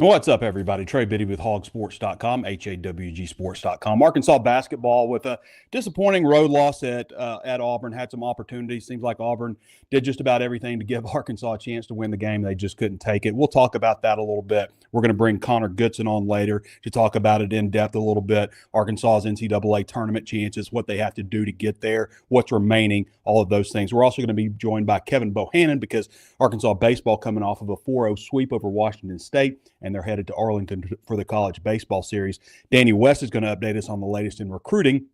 What's up, everybody? Trey Biddy with HawgSports.com, HawgSports.com. Arkansas basketball with a disappointing road loss at Auburn. Had some opportunities. Seems like Auburn did just about everything to give Arkansas a chance to win the game. They just couldn't take it. We'll talk about that a little bit. We're going to bring Connor Goodson on later to talk about it in depth a little bit. Arkansas's NCAA tournament chances, what they have to do to get there, what's remaining, all of those things. We're also going to be joined by Kevin Bohannon because Arkansas baseball coming off of a 4-0 sweep over Washington State, and they're headed to Arlington for the college baseball series. Danny West is going to update us on the latest in recruiting.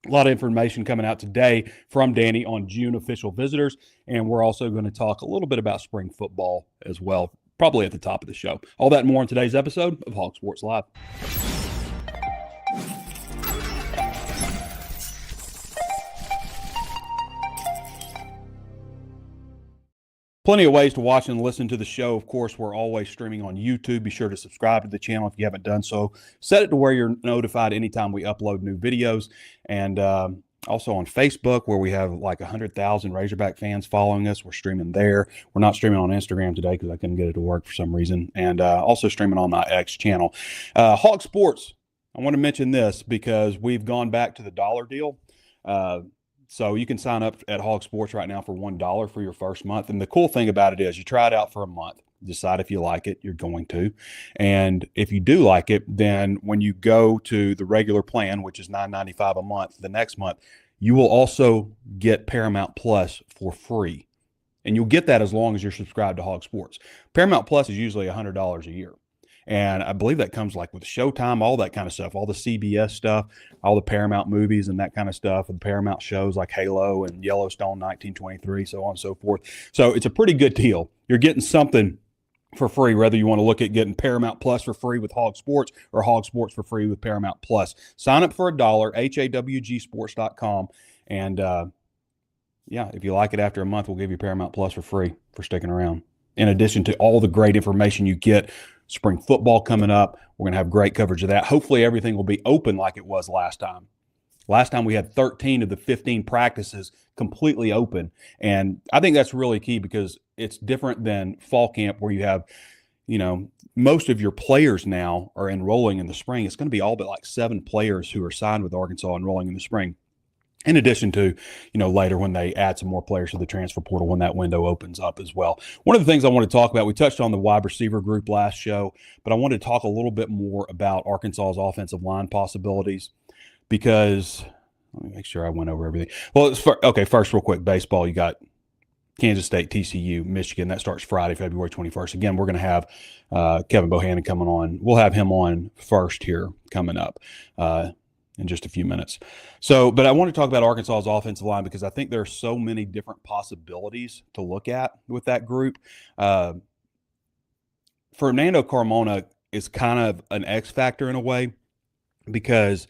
A lot of information coming out today from Danny on June official visitors, and we're also going to talk a little bit about spring football as well, probably at the top of the show. All that and more in today's episode of Hog Sports Live. Plenty of ways to watch and listen to the show. Of course, we're always streaming on YouTube. Be sure to subscribe to the channel if you haven't done so. Set it to where you're notified anytime we upload new videos. And also on Facebook, where we have like 100,000 Razorback fans following us. We're streaming there. We're not streaming on Instagram today because I couldn't get it to work for some reason. And also streaming on my X channel. Hog Sports, I want to mention this because we've gone back to the dollar deal. So you can sign up at Hog Sports right now for $1 for your first month. And the cool thing about it is you try it out for a month, decide if you like it, you're going to. And if you do like it, then when you go to the regular plan, which is $9.95 a month, the next month, you will also get Paramount Plus for free. And you'll get that as long as you're subscribed to Hog Sports. Paramount Plus is usually $100 a year. And I believe that comes like with Showtime, all that kind of stuff, all the CBS stuff, all the Paramount movies and that kind of stuff, and Paramount shows like Halo and Yellowstone 1923, so on and so forth. So it's a pretty good deal. You're getting something for free, whether you want to look at getting Paramount Plus for free with Hog Sports or Hog Sports for free with Paramount Plus. Sign up for $1, HawgSports.com. And yeah, if you like it after a month, we'll give you Paramount Plus for free for sticking around. In addition to all the great information you get. Spring football coming up. We're going to have great coverage of that. Hopefully everything will be open like it was last time. Last time we had 13 of the 15 practices completely open. And I think that's really key because it's different than fall camp where you have, you know, most of your players now are enrolling in the spring. It's going to be all but like 7 players who are signed with Arkansas enrolling in the spring. In addition to, you know, later when they add some more players to the transfer portal when that window opens up as well. One of the things I want to talk about, we touched on the wide receiver group last show, but I wanted to talk a little bit more about Arkansas's offensive line possibilities because let me make sure I went over everything. Well, first real quick, baseball, you got Kansas State, TCU, Michigan. That starts Friday, February 21st. Again, we're going to have Kevin Bohannon coming on. We'll have him on first here coming up. In just a few minutes. So, but I want to talk about Arkansas's offensive line because I think there are so many different possibilities to look at with that group. Fernando Carmona is kind of an X factor in a way because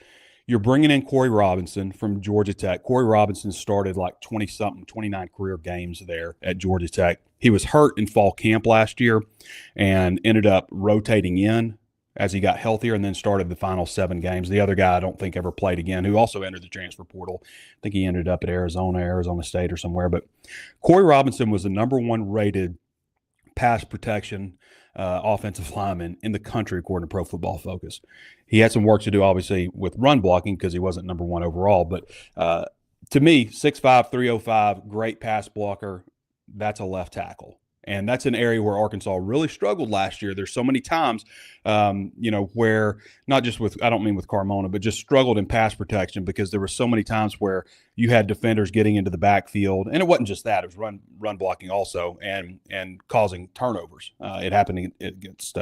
you're bringing in Corey Robinson from Georgia Tech. Corey Robinson started like 29 career games there at Georgia Tech. He was hurt in fall camp last year and ended up rotating in as he got healthier and then started the final 7 games. The other guy I don't think ever played again, who also entered the transfer portal. I think he ended up at Arizona State or somewhere. But Corey Robinson was the #1 rated pass protection offensive lineman in the country, according to Pro Football Focus. He had some work to do, obviously, with run blocking because he wasn't #1 overall. But to me, 6'5", 305, great pass blocker, that's a left tackle. And that's an area where Arkansas really struggled last year. There's so many times, you know, where not just with, I don't mean with Carmona, but just struggled in pass protection because there were so many times where you had defenders getting into the backfield. And it wasn't just that. It was run blocking also and causing turnovers. It happened against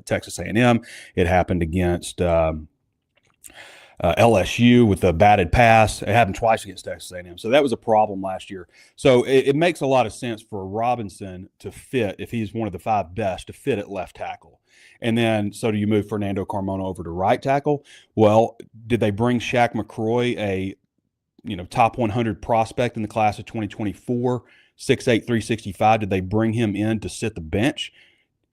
Texas A&M. It happened against LSU with the batted pass. It happened twice against Texas A&M. So that was a problem last year. So it makes a lot of sense for Robinson to fit, if he's one of the 5 best, to fit at left tackle. And then, so do you move Fernando Carmona over to right tackle? Well, did they bring Shaq McCroy, a top 100 prospect in the class of 2024, 6'8", 365? Did they bring him in to sit the bench?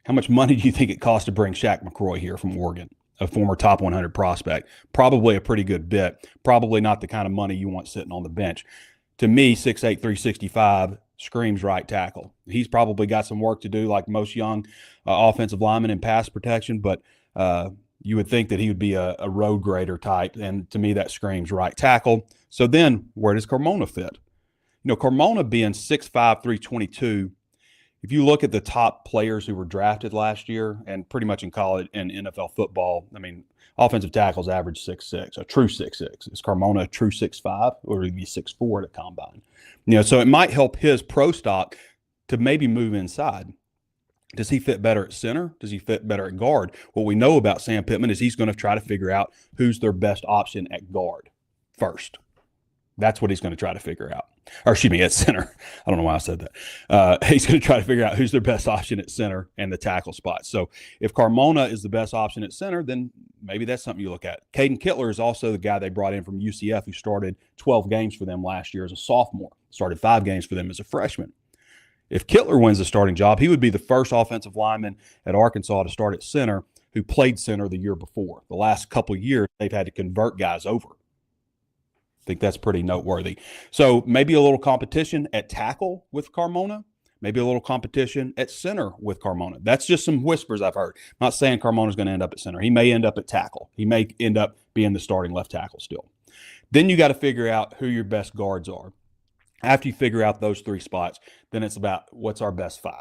How much money do you think it cost to bring Shaq McCroy here from Oregon? A former top 100 prospect, probably a pretty good bit, probably not the kind of money you want sitting on the bench. To me, 6'8", 365 screams right tackle. He's probably got some work to do, like most young offensive linemen in pass protection, but you would think that he would be a road grader type, and to me that screams right tackle. So then where does Carmona fit? Carmona being 6'5", 322, if you look at the top players who were drafted last year and pretty much in college and NFL football, I mean, offensive tackles average 6'6", a true 6'6". Is Carmona a true 6'5", or would he be 6'4" at a combine? So it might help his pro stock to maybe move inside. Does he fit better at center? Does he fit better at guard? What we know about Sam Pittman is he's going to try to figure out who's their best option at guard first. That's what he's going to try to figure out. Or excuse me, at center. I don't know why I said that. He's going to try to figure out who's their best option at center and the tackle spot. So if Carmona is the best option at center, then maybe that's something you look at. Caden Kittler is also the guy they brought in from UCF who started 12 games for them last year as a sophomore, started 5 games for them as a freshman. If Kittler wins the starting job, he would be the first offensive lineman at Arkansas to start at center who played center the year before. The last couple of years, they've had to convert guys over. I think that's pretty noteworthy. So maybe a little competition at tackle with Carmona, maybe a little competition at center with Carmona. That's just some whispers I've heard. I'm not saying Carmona's going to end up at center. He may end up at tackle. He may end up being the starting left tackle still. Then you got to figure out who your best guards are. After you figure out those 3 spots, then it's about what's our best 5.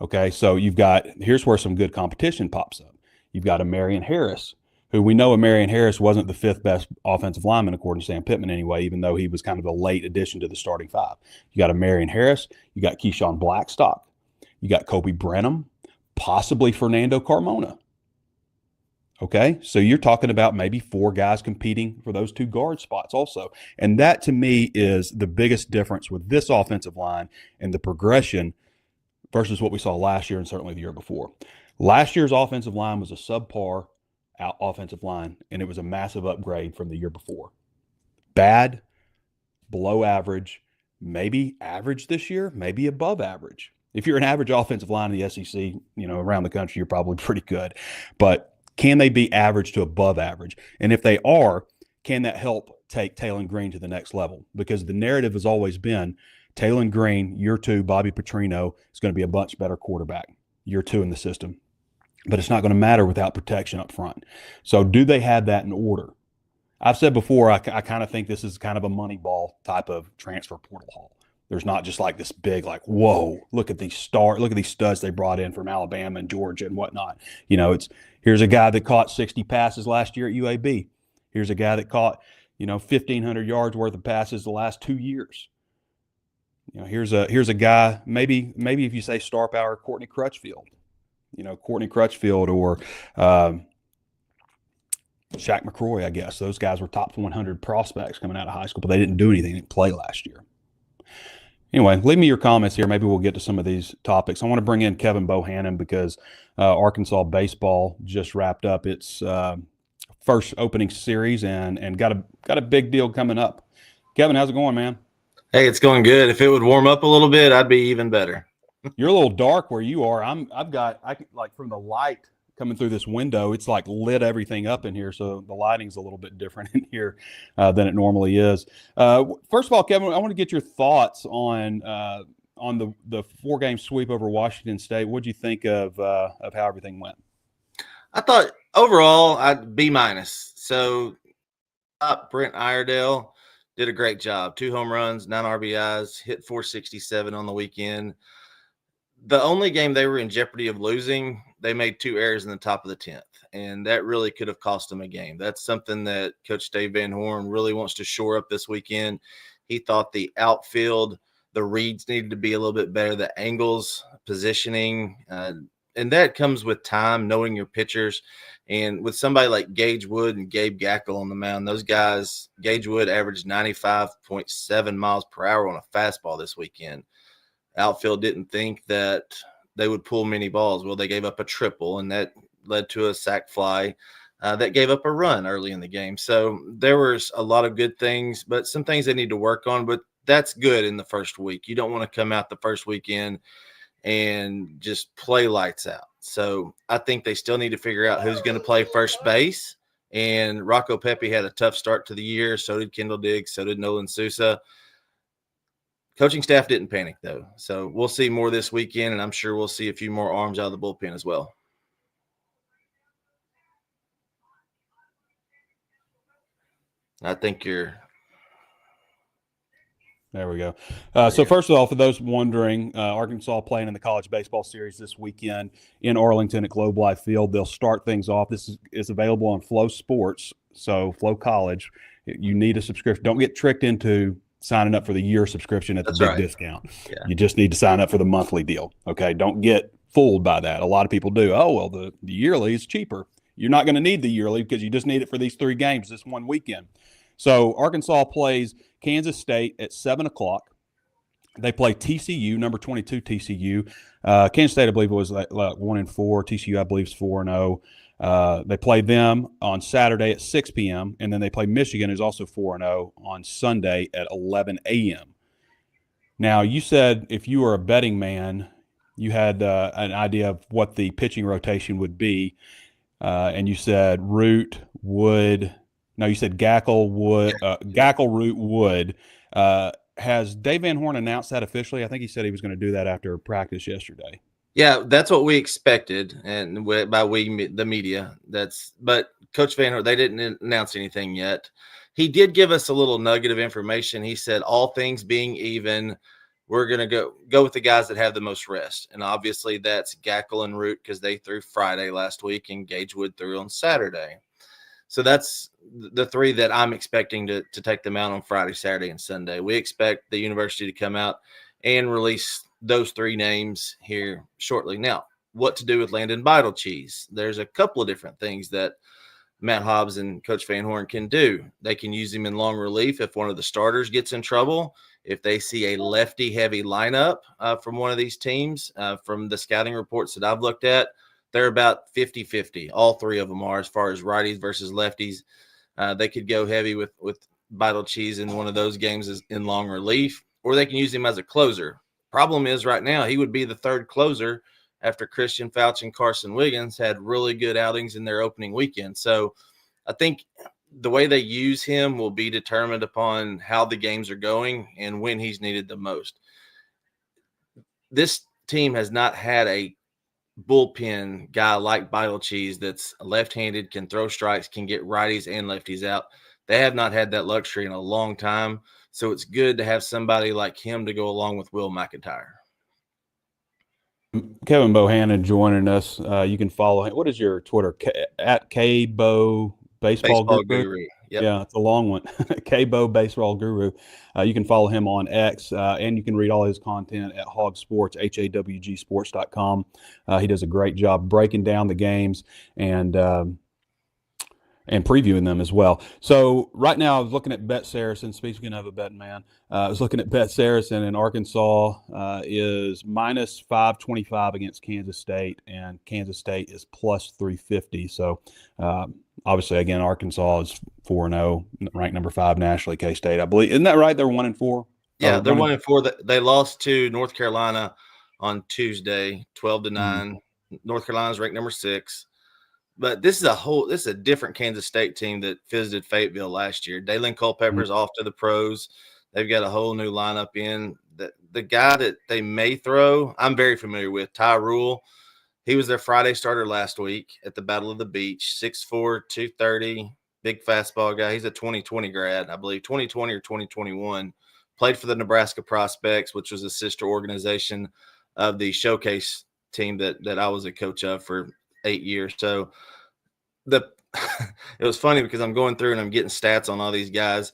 Okay, so here's where some good competition pops up. You've got a Marion Harris, who we know Marion Harris wasn't the 5th best offensive lineman according to Sam Pittman anyway, even though he was kind of a late addition to the starting 5. You got a Marion Harris, you got Keyshawn Blackstock, you got Kobe Brenham, possibly Fernando Carmona. Okay, so you're talking about maybe 4 guys competing for those 2 guard spots also. And that to me is the biggest difference with this offensive line and the progression versus what we saw last year and certainly the year before. Last year's offensive line was a subpar offensive line, and it was a massive upgrade from the year before. Bad, below average, maybe average this year, maybe above average. If you're an average offensive line in the SEC, around the country, you're probably pretty good. But can they be average to above average? And if they are, can that help take Taylon Green to the next level? Because the narrative has always been Taylon Green, year 2, Bobby Petrino is going to be a much better quarterback, year 2 in the system. But it's not going to matter without protection up front. So do they have that in order? I've said before, I kind of think this is kind of a money ball type of transfer portal haul. There's not just like this big, like, whoa, look at these studs they brought in from Alabama and Georgia and whatnot. Here's a guy that caught 60 passes last year at UAB. Here's a guy that caught, 1,500 yards worth of passes the last 2 years. Here's a guy, maybe if you say star power, Courtney Crutchfield. Courtney Crutchfield or Shaq McCroy, I guess. Those guys were top 100 prospects coming out of high school, but they didn't do anything. They didn't play last year. Anyway, leave me your comments here. Maybe we'll get to some of these topics. I want to bring in Kevin Bohannon because Arkansas baseball just wrapped up its first opening series and got a big deal coming up. Kevin, how's it going, man? Hey, it's going good. If it would warm up a little bit, I'd be even better. You're a little dark where you are. I can, like, from the light coming through this window, it's like lit everything up in here. So the lighting's a little bit different in here than it normally is. First of all, Kevin, I want to get your thoughts on the 4-game sweep over Washington State. What'd you think of how everything went? I thought overall I'd B-. So Brent Iredale did a great job. 2 home runs, 9 RBIs, hit 467 on the weekend. The only game they were in jeopardy of losing, they made 2 errors in the top of the 10th, and that really could have cost them a game. That's something that Coach Dave Van Horn really wants to shore up this weekend. He thought the outfield, the reads needed to be a little bit better, the angles, positioning, and that comes with time, knowing your pitchers. And with somebody like Gage Wood and Gabe Gackle on the mound, those guys, Gage Wood averaged 95.7 miles per hour on a fastball this weekend. Outfield didn't think that they would pull many balls. Well, they gave up a triple, and that led to a sac fly that gave up a run early in the game. So there was a lot of good things, but some things they need to work on. But that's good in the first week. You don't want to come out the first weekend and just play lights out. So I think they still need to figure out who's going to play first base. And Rocco Pepe had a tough start to the year. So did Kendall Diggs. So did Nolan Sousa. coaching staff didn't panic, though. So we'll see more this weekend, and I'm sure we'll see a few more arms out of the bullpen as well. I think you're – There we go. So first of all, for those wondering, Arkansas playing in the college baseball series this weekend in Arlington at Globe Life Field. They'll start things off. This is available on Flow Sports, so Flow College. You need a subscription. Don't get tricked into signing up for the year subscription at the big discount. Yeah. You just need to sign up for the monthly deal. Okay, don't get fooled by that. A lot of people do. Oh, well, the yearly is cheaper. You're not going to need the yearly because you just need it for these 3 games this one weekend. So Arkansas plays Kansas State at 7 o'clock. They play TCU, number 22 TCU. Kansas State, I believe, was like 1-4. TCU, I believe, is 4-0. They play them on Saturday at 6 p.m., and then they play Michigan, who's also 4-0, on Sunday at 11 a.m. Now, you said if you were a betting man, you had an idea of what the pitching rotation would be, and you said Root, Wood – no, you said Gackle, Wood, Gackle, Root, Wood. Has Dave Van Horn announced that officially? I think he said he was going to do that after practice yesterday. Yeah, that's what we expected, and by we, the media. But Coach Van Horn, they didn't announce anything yet. He did give us a little nugget of information. He said, all things being even, we're going to go with the guys that have the most rest, and obviously that's Gackle and Root because they threw Friday last week, and Gagewood threw on Saturday. So that's the 3 that I'm expecting to take them out on Friday, Saturday, and Sunday. We expect the university to come out and release those 3 names here shortly. Now, what to do with Landon Cheese? There's a couple of different things that Matt Hobbs and Coach Van Horn can do. They can use him in long relief if one of the starters gets in trouble. If they see a lefty-heavy lineup from one of these teams, from the scouting reports that I've looked at, they're about 50-50. All 3 of them are as far as righties versus lefties. They could go heavy with Vital Cheese in one of those games in long relief, or they can use him as a closer. Problem is right now he would be the 3rd closer after Christian Fouch and Carson Wiggins had really good outings in their opening weekend. So I think the way they use him will be determined upon how the games are going and when he's needed the most. This team has not had a bullpen guy like Vital Cheese that's left-handed, can throw strikes, can get righties and lefties out. They have not had that luxury in a long time, so it's good to have somebody like him to go along with Will McIntyre. Kevin Bohannon joining us. You can follow him. What is your Twitter? At KBO Baseball Guru. Yep. Yeah, it's a long one. KBO Baseball Guru. You can follow him on X, and you can read all his content at HawgSports, HAWGsports.com. He does a great job breaking down the games and previewing them as well. So right now I was looking at Bet Saracen. Speaking of a betting man, I was looking at Bet Saracen, and Arkansas is minus 525 against Kansas State, and Kansas State is plus 350. So obviously, again, Arkansas is 4-0, ranked number 5 nationally. K-State, I believe, isn't that right? They're 1-4. Yeah, they're 1-4. They lost to North Carolina on Tuesday, 12-9. Mm-hmm. North Carolina's ranked number 6. But this is a different Kansas State team that visited Fayetteville last year. Dalen Culpepper's off to the pros. They've got a whole new lineup in. The guy that they may throw, I'm very familiar with, Ty Rule. He was their Friday starter last week at the Battle of the Beach, 6'4", 230, big fastball guy. He's a 2020 grad, I believe, 2020 or 2021. Played for the Nebraska Prospects, which was a sister organization of the Showcase team that I was a coach of for 8 years. So it was funny because I'm going through and I'm getting stats on all these guys,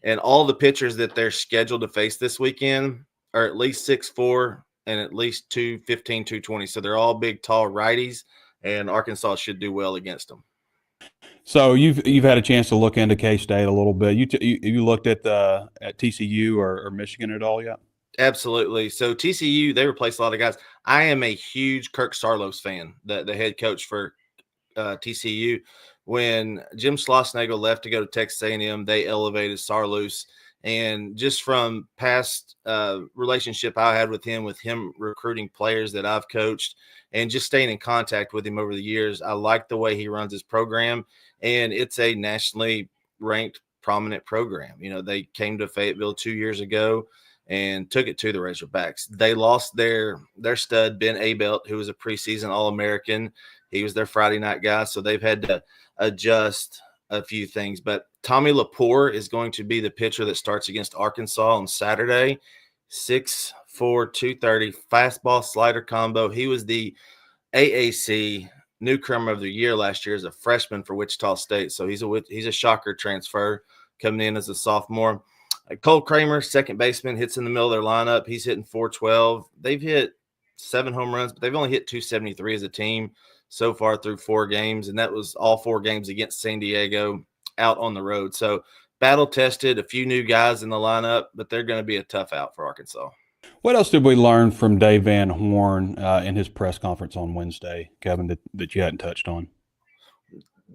and all the pitchers that they're scheduled to face this weekend are at least 6'4" and at least 215, 220. So they're all big, tall righties, and Arkansas should do well against them. So you've had a chance to look into K-State a little bit. You looked at TCU or Michigan at all yet? Absolutely. So TCU, they replaced a lot of guys. I am a huge Kirk Sarlos fan, the head coach for TCU. When Jim Schlossnagle left to go to Texas A&M, they elevated Sarlos. And just from past relationship I had with him recruiting players that I've coached and just staying in contact with him over the years, I like the way he runs his program. And it's a nationally ranked prominent program. You know, they came to Fayetteville 2 years ago and took it to the Razorbacks. They lost their stud, Ben Abelt, who was a preseason All-American. He was their Friday night guy, so they've had to adjust a few things. But Tommy Lepore is going to be the pitcher that starts against Arkansas on Saturday. 6'4", 230, fastball slider combo. He was the AAC newcomer of the year last year as a freshman for Wichita State. So he's a shocker transfer coming in as a sophomore. Cole Kramer, second baseman, hits in the middle of their lineup. He's hitting 412. They've hit 7 home runs, but they've only hit 273 as a team so far through 4 games, and that was all 4 games against San Diego out on the road. So battle tested, a few new guys in the lineup, but they're going to be a tough out for Arkansas. What else did we learn from Dave Van Horn in his press conference on Wednesday, Kevin, that you hadn't touched on?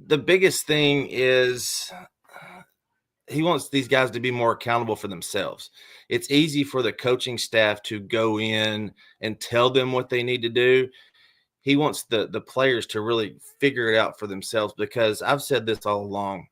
The biggest thing is he wants these guys to be more accountable for themselves. It's easy for the coaching staff to go in and tell them what they need to do. He wants the players to really figure it out for themselves, because I've said this all along.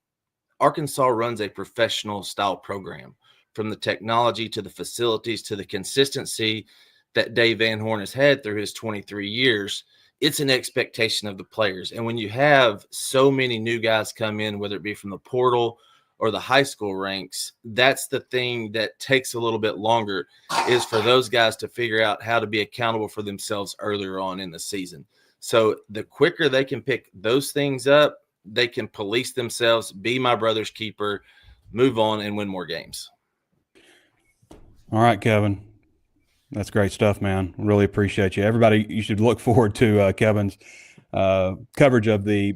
Arkansas runs a professional style program, from the technology to the facilities to the consistency that Dave Van Horn has had through his 23 years. It's an expectation of the players. And when you have so many new guys come in, whether it be from the portal or the high school ranks, that's the thing that takes a little bit longer, is for those guys to figure out how to be accountable for themselves earlier on in the season. So the quicker they can pick those things up, they can police themselves, be my brother's keeper, move on, and win more games. All right, Kevin. That's great stuff, man. Really appreciate you. Everybody, you should look forward to Kevin's coverage of the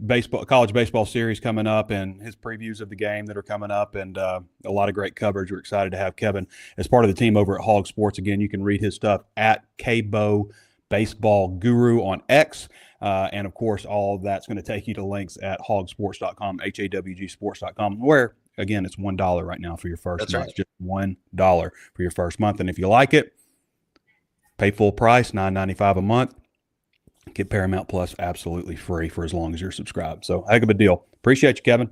college baseball series coming up, and his previews of the game that are coming up, and a lot of great coverage. We're excited to have Kevin as part of the team over at HawgSports. Again, you can read his stuff at KBO Baseball Guru on X. And, of course, all of that's going to take you to links at hawgsports.com, HAWGsports.com, where, again, it's $1 right now for your first month. Right. It's just $1 for your first month. And if you like it, pay full price, $9.95 a month. Get Paramount Plus absolutely free for as long as you're subscribed. So, heck of a deal. Appreciate you, Kevin.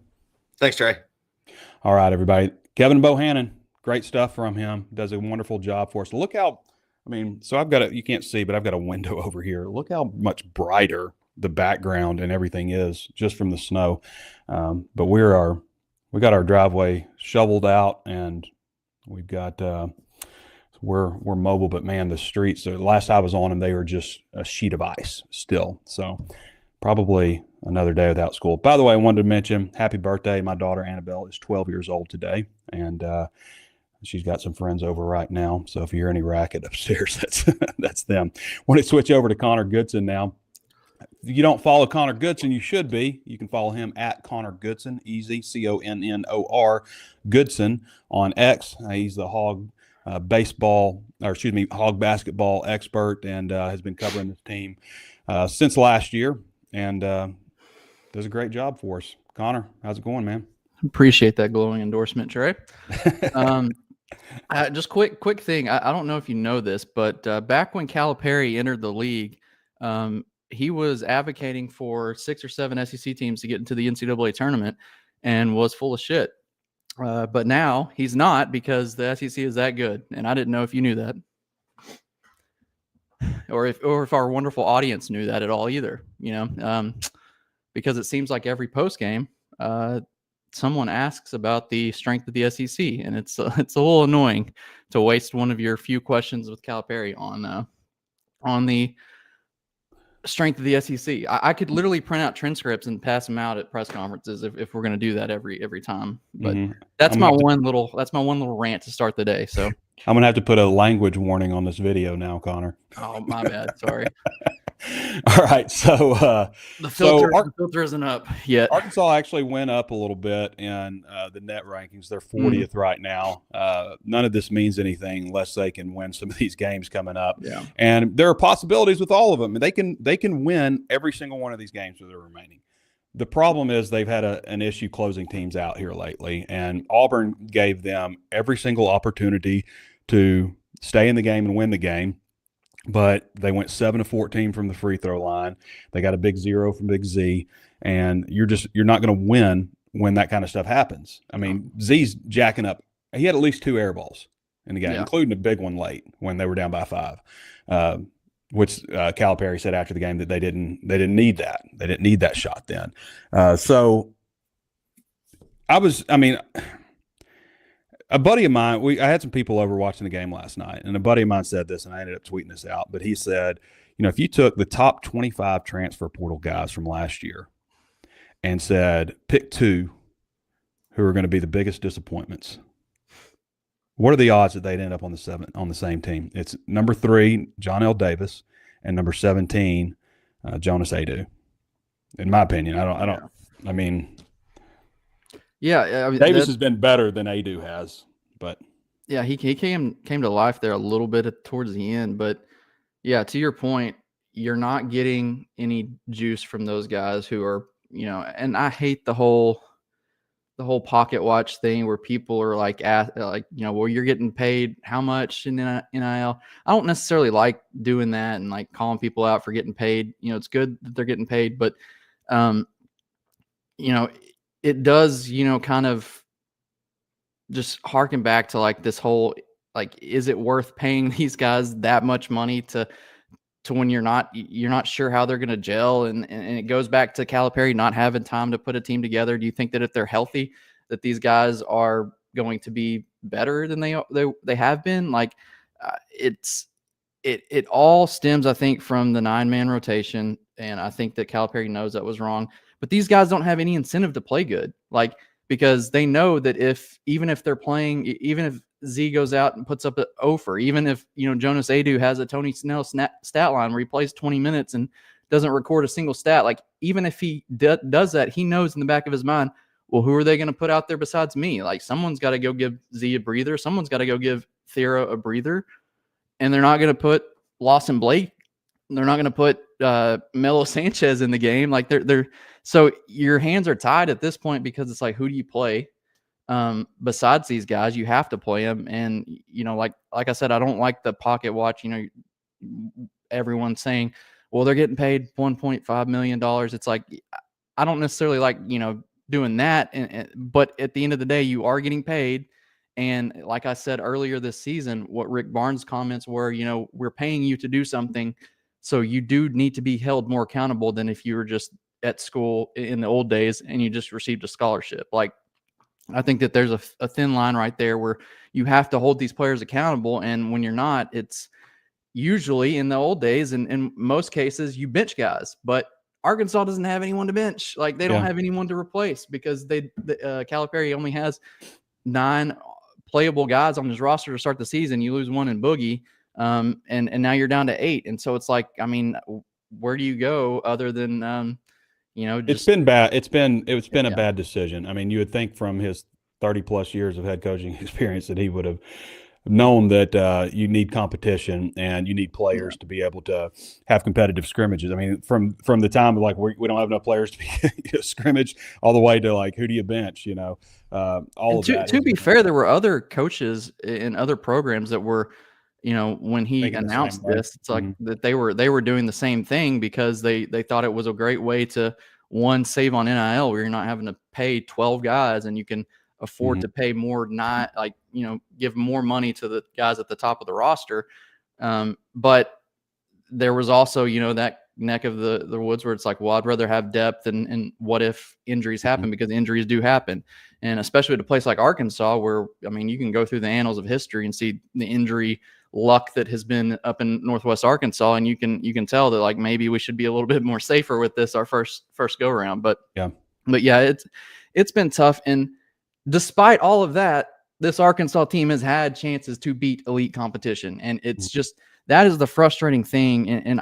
Thanks, Trey. All right, everybody. Kevin Bohannon, great stuff from him. Does a wonderful job for us. Look how – so I've got you can't see, but I've got a window over here. Look how much brighter the background and everything is just from the snow. But we got our driveway shoveled out, and we've got we're mobile, but man, the streets, the last I was on them, they were just a sheet of ice still. So probably another day without school. By the way, I wanted to mention happy birthday. My daughter Annabelle is 12 years old today, and she's got some friends over right now. So if you hear any racket upstairs, that's them. Want to switch over to Connor Goodson now. If you don't follow Connor Goodson, you should be. You can follow him at Connor Goodson, easy, CONNOR Goodson on X. He's the Hog basketball expert, and has been covering this team since last year, and does a great job for us. Connor, how's it going, man? Appreciate that glowing endorsement, Trey. Just quick thing. I don't know if you know this, but back when Calipari entered the league, he was advocating for 6 or 7 SEC teams to get into the NCAA tournament, and was full of shit. But now he's not, because the SEC is that good, and I didn't know if you knew that, or if our wonderful audience knew that at all either. Because it seems like every post game, someone asks about the strength of the SEC, and it's a little annoying to waste one of your few questions with Calipari on the strength of the SEC. I could literally print out transcripts and pass them out at press conferences if we're going to do that every time. But that's my one little rant to start the day. So I'm going to have to put a language warning on this video now, Connor. Oh, my bad. Sorry. All right. So the filter isn't up yet. Arkansas actually went up a little bit in the net rankings. They're 40th right now. None of this means anything unless they can win some of these games coming up. Yeah. And there are possibilities with all of them. They can win every single one of these games that are remaining. The problem is they've had an issue closing teams out here lately, and Auburn gave them every single opportunity to stay in the game and win the game. But they went 7 of 14 from the free throw line. They got a big 0 from Big Z, and you're not going to win when that kind of stuff happens. I mean, Z's jacking up. He had at least 2 air balls in the game, Yeah. including a big one late when they were down by 5. Which Calipari said after the game that they didn't need that. They didn't need that shot then. So a buddy of mine, I had some people over watching the game last night, and a buddy of mine said this, and I ended up tweeting this out, but he said, if you took the top 25 transfer portal guys from last year and said, pick 2 who are going to be the biggest disappointments, what are the odds that they'd end up on the same team? It's number 3, John L. Davis, and number 17, Jonas Adu. In my opinion, Davis has been better than Adu has, but yeah, he came to life there a little bit towards the end. But yeah, to your point, you're not getting any juice from those guys who are, and I hate the whole pocket watch thing where people are like, well, you're getting paid how much in NIL? I don't necessarily like doing that and like calling people out for getting paid. It's good that they're getting paid, but it does, kind of just harken back to like this whole, like, is it worth paying these guys that much money to when you're not sure how they're going to gel? And it goes back to Calipari not having time to put a team together. Do you think that if they're healthy, that these guys are going to be better than they have been? Like, it all stems, I think, from the 9-man rotation. And I think that Calipari knows that was wrong, but these guys don't have any incentive to play good. Like, because they know that even if they're playing, even if Z goes out and puts up an offer, even if, Jonas Adu has a Tony Snell stat line where he plays 20 minutes and doesn't record a single stat, like, even if he does that, he knows in the back of his mind, well, who are they going to put out there besides me? Like, someone's got to go give Z a breather. Someone's got to go give Thera a breather. And they're not going to put Lawson Blake. They're not going to put Melo Sanchez in the game. Like, so your hands are tied at this point, because it's like, who do you play? Besides these guys, you have to play them. And, like I said, I don't like the pocket watch, everyone saying, well, they're getting paid $1.5 million. It's like, I don't necessarily like, doing that. But at the end of the day, you are getting paid. And like I said earlier this season, what Rick Barnes' comments were, we're paying you to do something. So you do need to be held more accountable than if you were just at school in the old days and you just received a scholarship. Like, I think that there's a thin line right there where you have to hold these players accountable. And when you're not, it's usually in the old days, and in most cases, you bench guys. But Arkansas doesn't have anyone to bench. Like, they don't have anyone to replace, because Calipari only has 9 playable guys on his roster to start the season. You lose 1 in Boogie, and now you're down to 8. And so it's like, where do you go other than it's been bad. It's been a bad decision. You would think from his 30+ years of head coaching experience that he would have known that you need competition and you need players to be able to have competitive scrimmages. From the time of like we don't have enough players to be scrimmage, all the way to like, who do you bench? All of that. To be fair, there were other coaches in other programs that were, when he announced this, it's like that they were doing the same thing, because they thought it was a great way to, one, save on NIL, where you're not having to pay 12 guys and you can afford to pay more, not like, give more money to the guys at the top of the roster. But there was also, that neck of the woods where it's like, well, I'd rather have depth, and what if injuries happen, because injuries do happen. And especially at a place like Arkansas, where, you can go through the annals of history and see the injury luck that has been up in Northwest Arkansas. And you can tell that, like, maybe we should be a little bit more safer with this, our first go around. But yeah, it's been tough. And despite all of that, this Arkansas team has had chances to beat elite competition. And it's just, that is the frustrating thing. And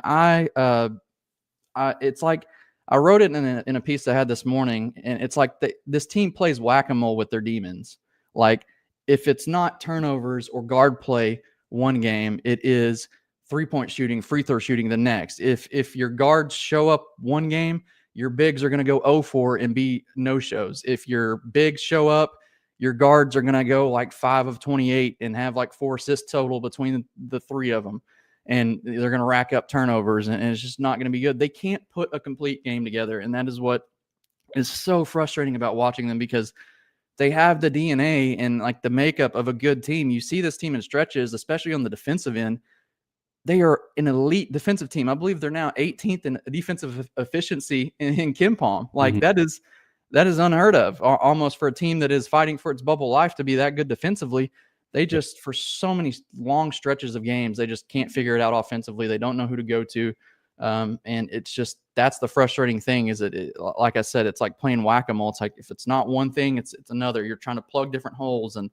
it's like, I wrote it in a piece I had this morning, and it's like this team plays whack-a-mole with their demons. Like, if it's not turnovers or guard play one game, it is 3-point shooting, free throw shooting the next. If your guards show up one game, your bigs are going to go 0-4 and be no-shows. If your bigs show up, your guards are going to go like 5 of 28 and have like 4 assists total between the 3 of them. And they're going to rack up turnovers, and it's just not going to be good. They can't put a complete game together. And that is what is so frustrating about watching them, because they have the DNA and like the makeup of a good team. You see this team in stretches, especially on the defensive end. They are an elite defensive team. I believe they're now 18th in defensive efficiency in KenPom. Like that is unheard of, almost for a team that is fighting for its bubble life to be that good defensively. They just, for so many long stretches of games, they just can't figure it out offensively. They don't know who to go to. And it's just, that's the frustrating thing is that, like I said, it's like playing whack-a-mole. It's like, if it's not one thing, it's another. You're trying to plug different holes and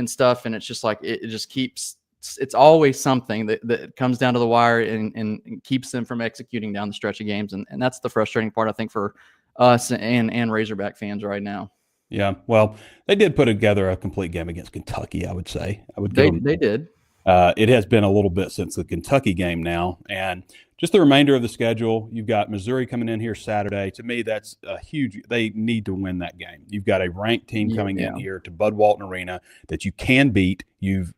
stuff. And it's just like, it just keeps, it's always something that comes down to the wire and keeps them from executing down the stretch of games. And that's the frustrating part, I think, for us and Razorback fans right now. Yeah, well, they did put together a complete game against Kentucky, I would say. They did. It has been a little bit since the Kentucky game now. And just the remainder of the schedule, you've got Missouri coming in here Saturday. To me, that's a huge – they need to win that game. You've got a ranked team coming in here to Bud Walton Arena that you can beat. You've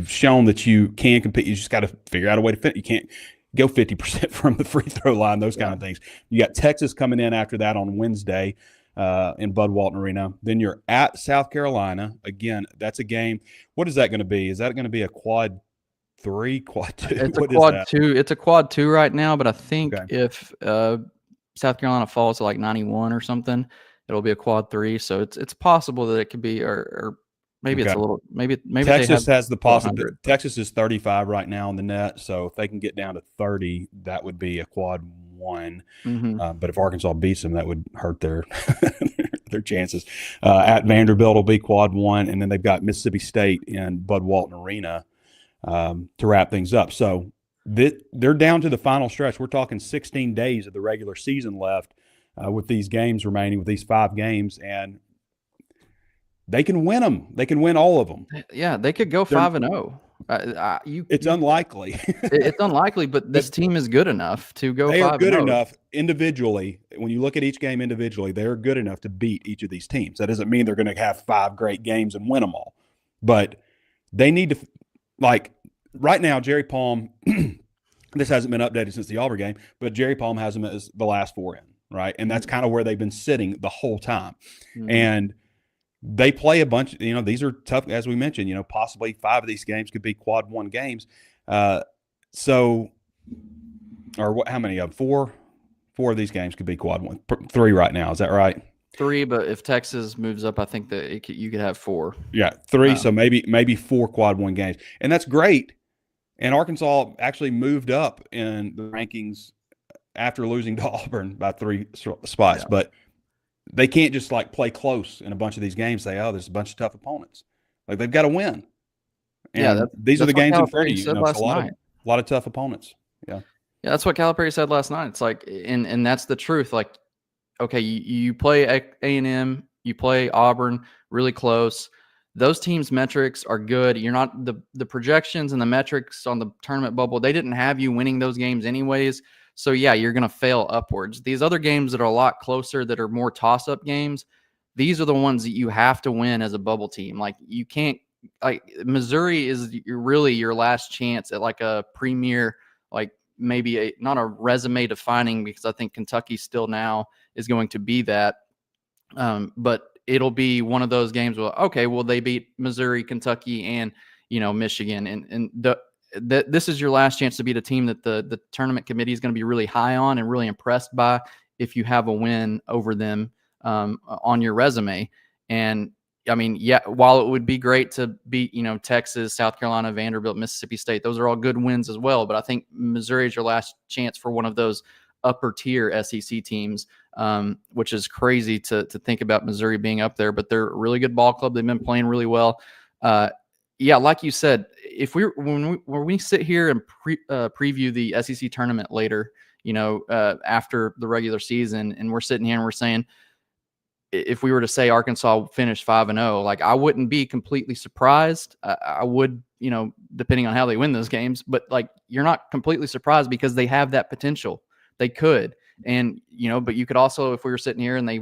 shown that you can compete. You just got to figure out a way to fit. You can't go 50% from the free throw line, those kind of things. You got Texas coming in after that on Wednesday in Bud Walton Arena. Then you're at South Carolina. Again, that's a game. What is that going to be? Is that going to be a quad 3, quad 2? It's a quad 2. It's a quad 2 right now, but I think if South Carolina falls to like 91 or something, it'll be a quad 3. So it's possible that it could be, or maybe it's a little, maybe Texas has the possibility. Texas is 35 right now on the net. So if they can get down to 30, that would be a quad 1. But if Arkansas beats them, that would hurt their their chances. At Vanderbilt will be quad 1, and then they've got Mississippi State in Bud Walton Arena to wrap things up. So they're down to the final stretch. We're talking 16 days of the regular season left with these games remaining, with these 5 games, and they can win them. They can win all of them. Yeah, they could go 5-0. It's unlikely. It's unlikely, but this team is good enough to go 5-0. They are good enough individually. When you look at each game individually, they're good enough to beat each of these teams. That doesn't mean they're going to have 5 great games and win them all. But they need to, like, right now, Jerry Palm, this hasn't been updated since the Auburn game, but Jerry Palm has them as the last 4 in, right? And that's kind of where they've been sitting the whole time. And they play a bunch, these are tough, as we mentioned, possibly 5 of these games could be quad 1 games. How many of them? 4 of these games could be quad 1. 3 right now. Is that right? 3, but if Texas moves up, I think that you could have 4. Yeah, 3. So maybe 4 quad 1 games. And that's great. And Arkansas actually moved up in the rankings after losing to Auburn by 3 spots. Yeah. But they can't just like play close in a bunch of these games, say, oh, there's a bunch of tough opponents. Like, they've got to win. And these are the games in front of you. It's a lot of tough opponents. Yeah. Yeah, that's what Calipari said last night. It's like, and that's the truth. Like, okay, you play A&M, you play Auburn really close. Those teams' metrics are good. You're not the projections and the metrics on the tournament bubble. They didn't have you winning those games anyways. So, yeah, you're going to fail upwards. These other games that are a lot closer, that are more toss-up games, these are the ones that you have to win as a bubble team. Like, you can't – like, Missouri is really your last chance at, like, a premier, like, maybe not a resume defining, because I think Kentucky still now is going to be that. But it'll be one of those games where, okay, well, they beat Missouri, Kentucky, and, Michigan. And this is your last chance to beat a team that the tournament committee is going to be really high on and really impressed by if you have a win over them on your resume. And I mean, yeah, while it would be great to beat, Texas, South Carolina, Vanderbilt, Mississippi State, those are all good wins as well. But I think Missouri is your last chance for one of those upper tier SEC teams, which is crazy to think about Missouri being up there. But they're a really good ball club. They've been playing really well. Yeah, like you said, when we sit here and preview the SEC tournament later, after the regular season, and we're sitting here and we're saying, if we were to say Arkansas finished 5-0, like, I wouldn't be completely surprised. I would, depending on how they win those games, but like, you're not completely surprised because they have that potential. They could, and but you could also, if we were sitting here and they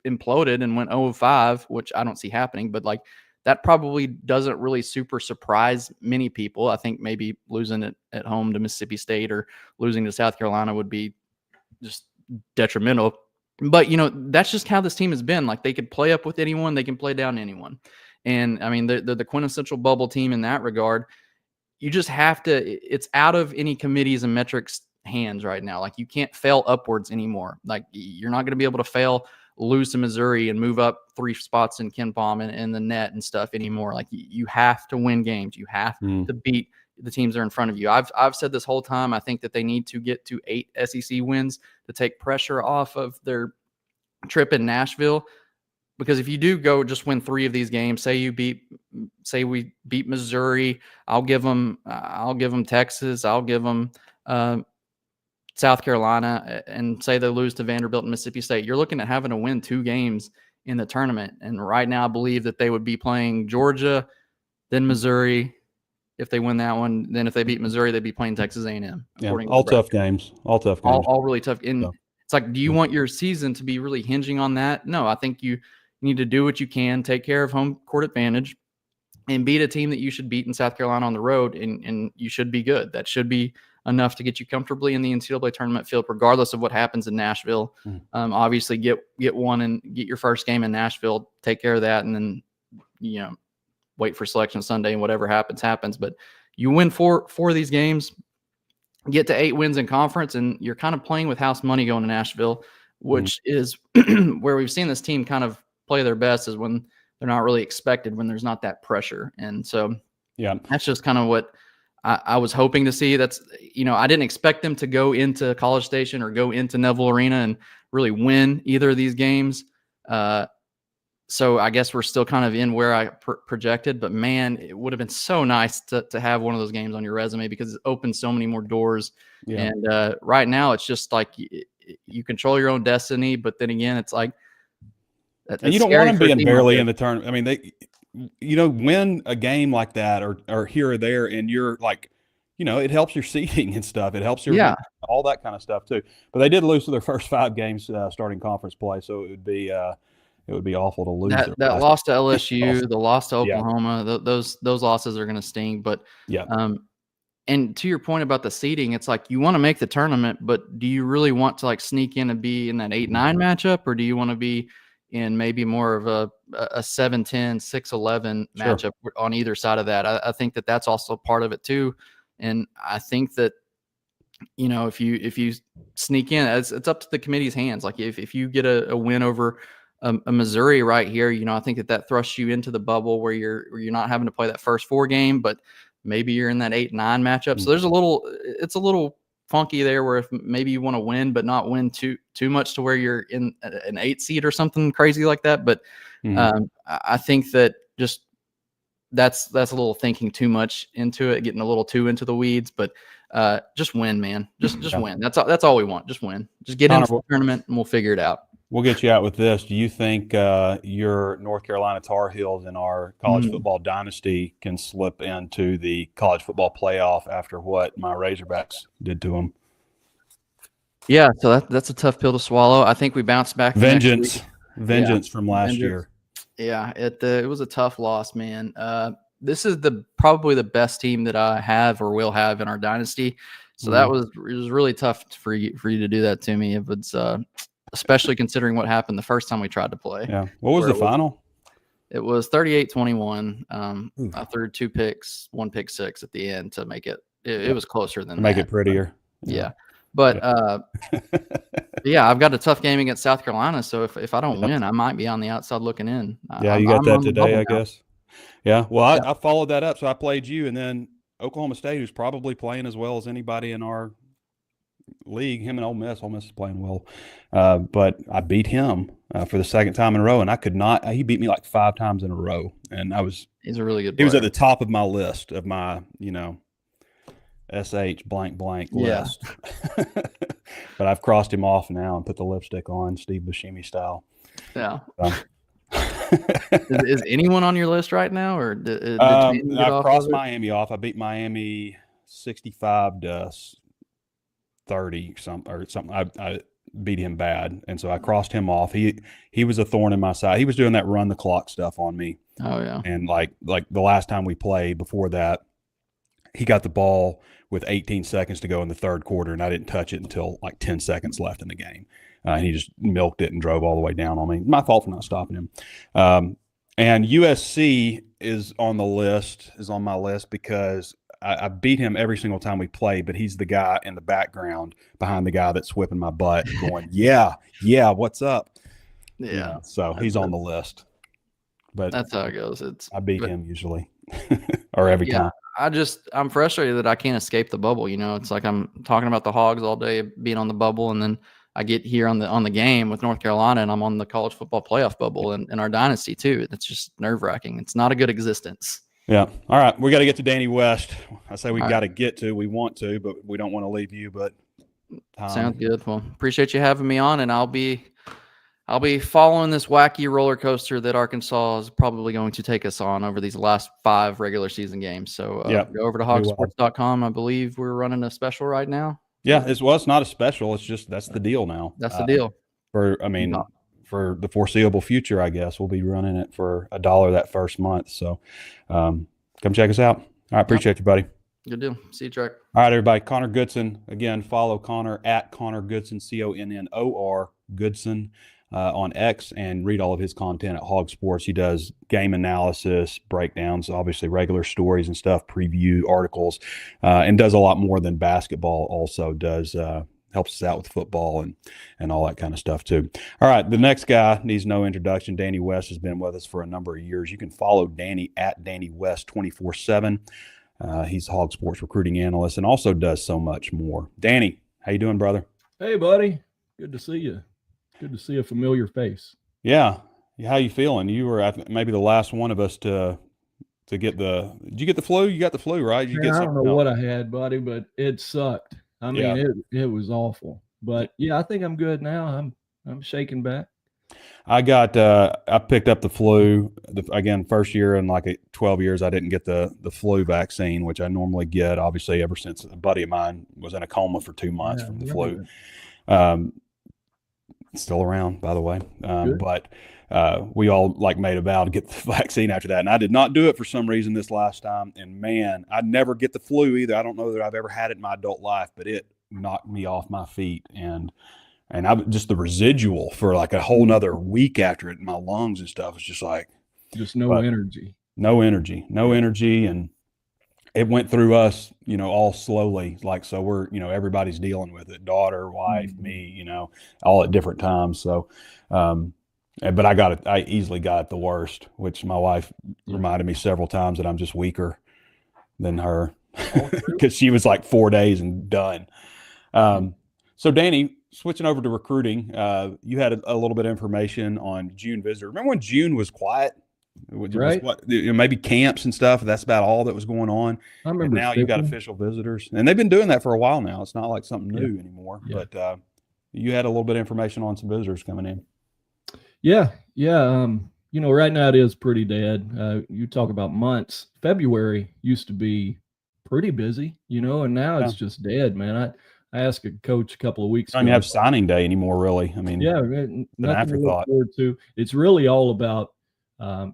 imploded and went 0-5, which I don't see happening, but like, that probably doesn't really super surprise many people. I think maybe losing it at home to Mississippi State or losing to South Carolina would be just detrimental. But, that's just how this team has been. Like, they could play up with anyone. They can play down anyone. And, I mean, they're the quintessential bubble team in that regard. You just have to – it's out of any committees and metrics hands right now. Like, you can't fail upwards anymore. Like, you're not going to be able to lose to Missouri and move up 3 spots in KenPom and the net and stuff anymore. Like, you have to win games. You have to beat the teams that are in front of you. I've said this whole time, I think that they need to get to 8 SEC wins to take pressure off of their trip in Nashville. Because if you do go just win 3 of these games, say we beat Missouri, I'll give them Texas, I'll give them South Carolina, and say they lose to Vanderbilt and Mississippi State, you're looking at having to win 2 games in the tournament. And right now I believe that they would be playing Georgia, then Missouri. If they win that one, then if they beat Missouri, they'd be playing Texas A&M. Yeah, all tough games. All really tough. And it's like, do you want your season to be really hinging on that? No, I think you need to do what you can, take care of home court advantage, and beat a team that you should beat in South Carolina on the road, and you should be good. That should be enough to get you comfortably in the NCAA tournament field, regardless of what happens in Nashville. Obviously, get one and get your first game in Nashville, take care of that, and then wait for Selection Sunday, and whatever happens. But you win 4 of these games, get to 8 wins in conference, and you're kind of playing with house money going to Nashville, which is where we've seen this team kind of play their best, is when they're not really expected, when there's not that pressure. And so that's just kind of what I was hoping to see. That's, I didn't expect them to go into College Station or go into Neville Arena and really win either of these games. So I guess we're still kind of in where I projected, but man, it would have been so nice to have one of those games on your resume, because it opens so many more doors. Yeah. And right now it's just like you control your own destiny, but then again, it's like, and you don't want them being barely in the tournament. I mean, win a game like that or here or there, and you're like, it helps your seeding and stuff. It helps your all that kind of stuff too. But they did lose to their first 5 games starting conference play, so it would be awful to lose. That loss to LSU, the loss to Oklahoma, those losses are going to sting. But and to your point about the seeding, it's like you want to make the tournament, but do you really want to like sneak in and be in that 8-9 matchup, or do you want to be in maybe more of a 7-10, 6-11 matchup on either side of that? I think that that's also part of it too. And I think that, if you sneak in, it's up to the committee's hands. Like if you get a win over a Missouri right here, I think that thrusts you into the bubble where you're not having to play that first 4 game, but maybe you're in that 8-9 matchup. So there's it's a little funky there, where if maybe you want to win, but not win too much to where you're in an 8 seed or something crazy like that. But I think that just that's a little thinking too much into it, getting a little too into the weeds. But just win, man. Just win. That's all we want. Just win. Just get into the tournament, and we'll figure it out. We'll get you out with this. Do you think your North Carolina Tar Heels in our college football dynasty can slip into the college football playoff after what my Razorbacks did to them? Yeah, so that's a tough pill to swallow. I think we bounced back. Vengeance from last year. Yeah, it was a tough loss, man. This is probably the best team that I have or will have in our dynasty. So it was really tough for you to do that to me. If it's especially considering what happened the first time we tried to play. Yeah. What was the final? It was 38-21. I threw 2 picks, 1 pick 6 at the end to make it. It was closer than make it prettier. Yeah. But I've got a tough game against South Carolina. So if I don't win, I might be on the outside looking in. You got that today, I guess. Yeah. Well, I followed that up. So I played you, and then Oklahoma State, who's probably playing as well as anybody in our league. Him and Ole Miss. Ole Miss is playing well. But I beat him for the second time in a row, and I could not. He beat me like 5 times in a row, and he's a really good player. He was at the top of my list of my, SH blank list. But I've crossed him off now and put the lipstick on, Steve Buscemi style. Yeah. Is anyone on your list right now, or did I've crossed Miami off. I beat Miami 65 to 30 something. I beat him bad, and so I crossed him off. He was a thorn in my side. He was doing that run the clock stuff on me. Oh yeah. And like the last time we played before that, he got the ball with 18 seconds to go in the third quarter, and I didn't touch it until like 10 seconds left in the game. and he just milked it and drove all the way down on me. My fault for not stopping him. And USC is on my list because I beat him every single time we play, but he's the guy in the background behind the guy that's whipping my butt going, yeah, what's up? Yeah. So he's on the list. But that's how it goes. I beat him usually or every time. I'm frustrated that I can't escape the bubble. It's like I'm talking about the Hogs all day, being on the bubble, and then I get here on the game with North Carolina, and I'm on the college football playoff bubble and our dynasty too. It's just nerve-wracking. It's not a good existence. Yeah. All right. We got to get to Danny West. I say we got to get to. We want to, but we don't want to leave you. But sounds good. Well, appreciate you having me on, and I'll be following this wacky roller coaster that Arkansas is probably going to take us on over these last 5 regular season games. So go over to HawgSports.com. I believe we're running a special right now. Yeah, it's not a special. It's just that's the deal now. That's the deal. For the foreseeable future, I guess we'll be running it for $1 that first month. So come check us out. All right, appreciate you, buddy. Good deal. See you, Trey. All right, everybody. Connor Goodson. Again, follow Connor at Connor Goodson, CONNOR Goodson. On X, and read all of his content at HawgSports. He does game analysis, breakdowns, obviously regular stories and stuff, preview articles, and does a lot more than basketball. Also does helps us out with football and all that kind of stuff too. All right, the next guy needs no introduction. Danny West has been with us for a number of years. You can follow Danny at Danny West 24/7. He's a HawgSports recruiting analyst and also does so much more. Danny, how you doing, brother? Hey, buddy. Good to see you. Good to see a familiar face. Yeah. How you feeling? You were maybe the last one of us to get did you get the flu? You got the flu, right? I don't know what I had, buddy, but it sucked. I mean, it was awful. But yeah, I think I'm good now. I'm shaking back. I picked up the flu again, first year in like 12 years. I didn't get the flu vaccine, which I normally get, obviously, ever since a buddy of mine was in a coma for 2 months from the flu. Still around, by the way. But we all made a vow to get the vaccine after that. And I did not do it for some reason this last time. And man, I never get the flu either. I don't know that I've ever had it in my adult life, but it knocked me off my feet. And I just the residual for like a whole nother week after it in my lungs and stuff. It's just like no energy. No energy. And it went through us, all slowly. So we're, everybody's dealing with it. Daughter, wife, me, all at different times. So, but I easily got it the worst, which my wife reminded me several times that I'm just weaker than her because she was like 4 days and done. So Danny, switching over to recruiting, you had a little bit of information on June visitor. Remember when June was quiet? Right. Maybe camps and stuff. That's about all that was going on. I remember. And now you've got official visitors, and they've been doing that for a while now. It's not like something new anymore. Yeah. But you had a little bit of information on some visitors coming in. Yeah. Right now it is pretty dead. You talk about months. February used to be pretty busy, and now it's just dead, man. I asked a coach a couple of weeks ago. I don't even have signing day anymore, really. I mean, nothing an afterthought. To look forward to. It's really all about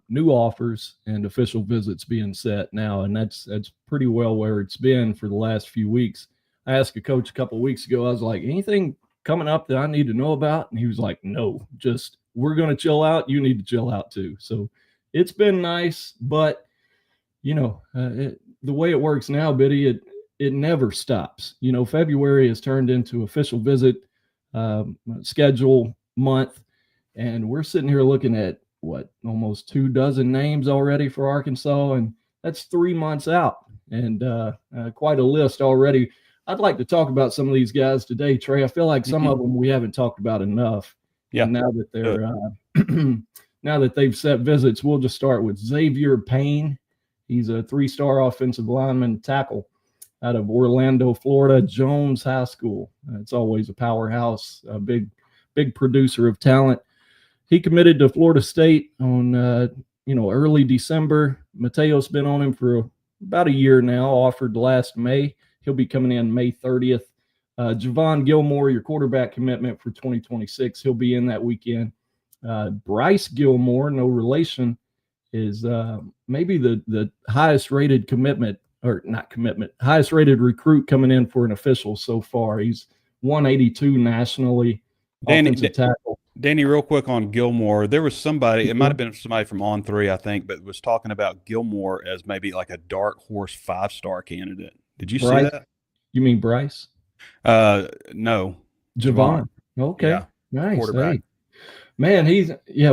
new offers and official visits being set now, and that's pretty well where it's been for the last few weeks. I asked a coach a couple of weeks ago, I was like, anything coming up that I need to know about? And he was like, no, just we're going to chill out. You need to chill out too. So it's been nice, but the way it works now, Biddy, it never stops. February has turned into official visit schedule month, and we're sitting here looking at almost 24 names already for Arkansas, and that's 3 months out, and quite a list already. I'd like to talk about some of these guys today, Trey. I feel like some of them we haven't talked about enough. Yeah. And now that they're now that they've set visits, we'll just start with Xavier Payne. He's a 3-star offensive lineman tackle out of Orlando, Florida, Jones High School. It's always a powerhouse, a big producer of talent. He committed to Florida State on, early December. Mateo's been on him for about a year now, offered last May. He'll be coming in May 30th. Javon Gilmore, your quarterback commitment for 2026. He'll be in that weekend. Bryce Gilmore, no relation, is maybe the highest rated highest rated recruit coming in for an official so far. He's 182 nationally. offensive tackle. Danny, real quick on Gilmore. There was somebody, it might have been somebody from On 3, I think, but was talking about Gilmore as maybe like a dark horse 5-star candidate. Did you see that? You mean Bryce? No. Javon. Okay. Yeah. Nice. Quarterback. Hey. Man,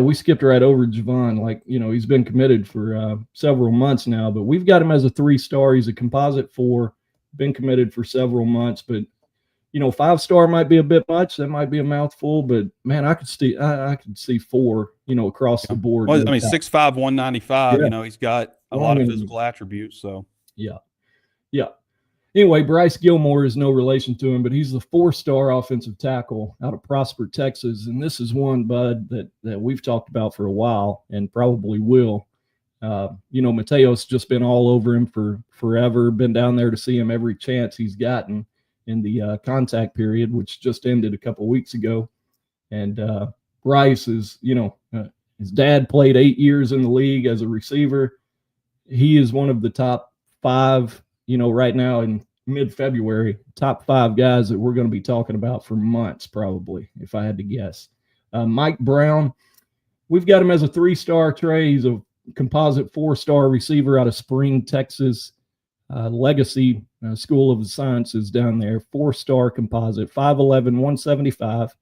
we skipped right over Javon. Like, he's been committed for several months now, but we've got him as a 3-star. He's a composite 4, been committed for several months, but 5-star might be a bit much. That might be a mouthful, but man, I could see 4, across the board. Well, I mean, 6'5", 195, Yeah. He's got a lot of physical attributes. So yeah. Anyway, Bryce Gilmore is no relation to him, but he's the 4-star offensive tackle out of Prosper, Texas. And this is one, Bud, that we've talked about for a while and probably will. Mateo's just been all over him for forever, been down there to see him every chance he's gotten in the contact period, which just ended a couple weeks ago. And Bryce is, his dad played 8 years in the league as a receiver. He is one of the top 5, right now in mid-February, top 5 guys that we're going to be talking about for months, probably, if I had to guess. Mike Brown, we've got him as a 3-star. Trey, he's a composite 4-star receiver out of Spring, Texas. Legacy School of the Sciences down there, 4-star composite, 5'11", 175.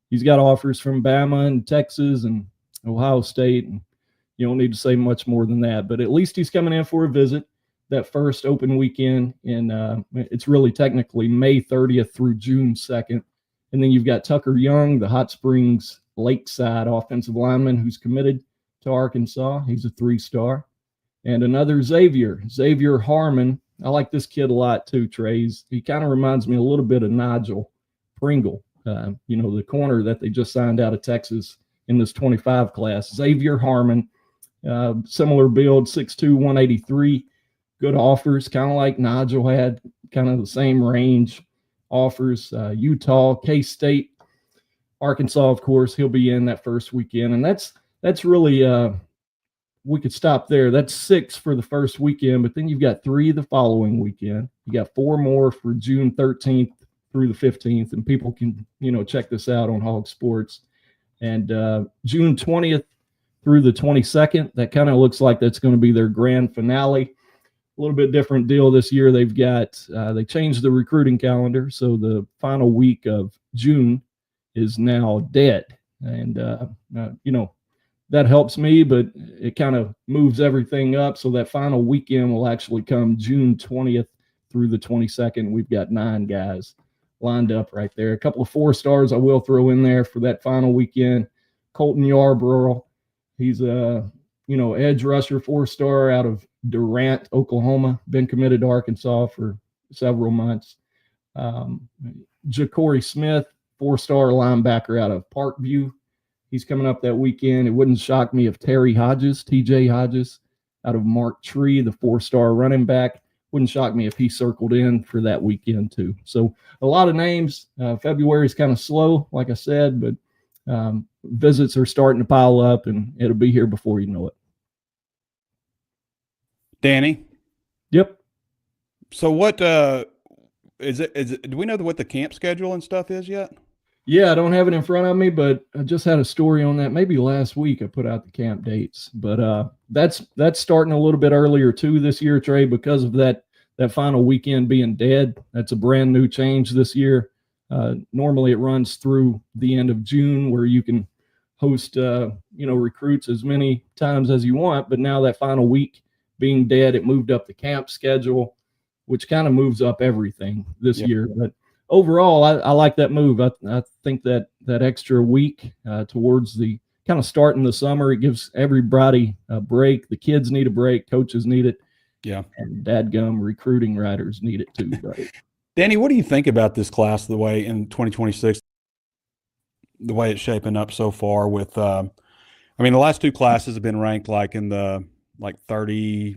He's got offers from Bama and Texas and Ohio State, and you don't need to say much more than that. But at least he's coming in for a visit that first open weekend, and it's really technically May 30th through June 2nd. And then you've got Tucker Young, the Hot Springs Lakeside offensive lineman who's committed to Arkansas. He's a 3-star. And another Xavier Harmon. I like this kid a lot too, Trey. He kind of reminds me a little bit of Nigel Pringle, the corner that they just signed out of Texas in this 25 class. Xavier Harmon, similar build, 6'2", 183. Good offers, kind of like Nigel had, kind of the same range offers. Utah, K-State, Arkansas, of course, he'll be in that first weekend. And that's really we could stop there. That's 6 for the first weekend, but then you've got 3 the following weekend. You got 4 more for June 13th through the 15th, and people can, check this out on HawgSports. And June 20th through the 22nd, that kind of looks like that's going to be their grand finale. A little bit different deal this year. They've got they changed the recruiting calendar, so the final week of June is now dead, and that helps me, but it kind of moves everything up. So that final weekend will actually come June 20th through the 22nd. We've got 9 guys lined up right there. A couple of 4-stars I will throw in there for that final weekend. Colton Yarborough, he's a edge rusher, 4-star out of Durant, Oklahoma, been committed to Arkansas for several months. Ja'Cory Smith, 4-star linebacker out of Parkview. He's coming up that weekend. It wouldn't shock me if TJ Hodges, out of Mark Tree, the 4-star running back, wouldn't shock me if he circled in for that weekend too. So a lot of names. February is kind of slow, like I said, but visits are starting to pile up, and it'll be here before you know it. Danny? Yep. So what is it? Do we know what the camp schedule and stuff is yet? Yeah, I don't have it in front of me, but I just had a story on that. Maybe last week I put out the camp dates, but that's starting a little bit earlier too this year, Trey, because of that final weekend being dead. That's a brand new change this year. Normally it runs through the end of June, where you can host recruits as many times as you want, but now that final week being dead, it moved up the camp schedule, which kind of moves up everything this year. But overall, I like that move. I think that extra week towards the kind of starting the summer, it gives everybody a break. The kids need a break. Coaches need it. Yeah. And dadgum recruiting writers need it too, right? Danny, what do you think about this class, the way in 2026, the way it's shaping up so far with, the last 2 classes have been ranked like in the 30,